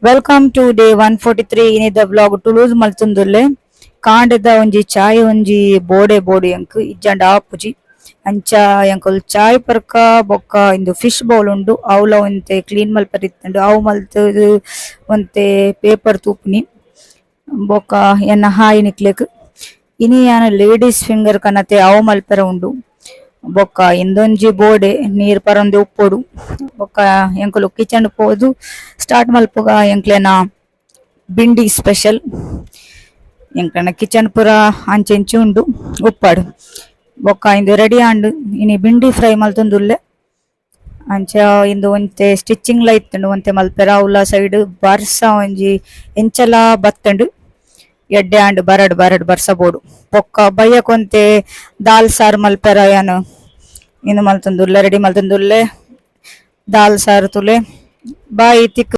welcome to day 143 ಇನಿದ blog ಟುಲೂಸ್ ಮಲ್ತುಂದುಲ್ಲೆ ಕಾಂಡೆದ ಒಂಜಿ ಚಾಯ್ ಒಂಜಿ ಬೋಡೆ body ಎಂಕ್ ಇಜ್ಜಂಡ ಆಪುಜಿ ಅಂಚ ಎಂಕುಲು ಚಾಯ್ ಪರ್ಕ ಬೊಕ್ಕ ಇಂದು ಫಿಶ್ ಬೌಲ್ ಉಂಡು ಅವುಲ ಒಂತೆ ಕ್ಲೀನ್ ಮಲ್ಪರಿತ್ತುಂಡು ಅವು ಮಲ್ತುದು ಒಂತೆ ಪೇಪರ್ ತೂಪುನಿ ಬೊಕ್ಕ ಎನ್ನ ಹಾಯಿ ನಿಕ್ಲೆಗ್ ಇನಿ ಯಾನ ಲೇಡೀಸ್ ಫಿಂಗರ್ ಕನತೆ ಅವು ಮಲ್ಪೆರ ಉಂಡು ಬೊಕ್ಕ ಇಂದೊಂಜಿ ಬೋಡೆ ನೀರ್ ಪರೊಂದೆ ಉಪ್ಪೊಡು ಬೊಕ್ಕ ಎಂಕುಲು ಕಿಚನ್ ಪೋದು ಸ್ಟಾರ್ಟ್ ಮಲ್ಪುಗ ಎಂಕ್ಲೆನ ಬಿಂಡಿ ಸ್ಪೆಷಲ್ ಎಂಕನ ಕಿಚನ್ ಪೂರ ಅಂಚೆ ಇಂಚೆ ಉಂಡು ಉಪ್ಪಡು ಬೊಕ್ಕ ಇಂದು ರೆಡಿ ಆಂಡ್ ಇನಿ ಬಿಂಡಿ ಫ್ರೈ ಮಲ್ತೊಂದುಲ್ಲೆ ಅಂಚ ಇಂದು ಒಂತೆ ಸ್ಟಿಚಿಂಗ್ ಲ ಇತ್ತುಂಡು ಒಂತೆ ಮಲ್ಪೆರ ಅವ್ಲ ಸೈಡ್ ಬರ್ಸ ಒಂಜಿ ಎಂಚಲ ಬತ್ತಂಡು ಎಡ್ಡೆ ಆಂಡ್ ಬರಡ್ ಬರಡ್ ಬರ್ಸ ಬೋಡು ಬೊಕ್ಕ ಬಯ್ಯಕೊಂತೆ ದಾಲ್ ಸಾರ್ ಮಲ್ಪೆರ ಯಾನು ಇನ್ನು ಮಲ್ತೊಂದುಲ್ಲೆ ರೆಡಿ ಮಲ್ತೊಂದುಲ್ಲೆ ದಾಲ್ ಸಾರ್ ತುಲೆ ಬಾಯಿ ತಿಕ್ಕು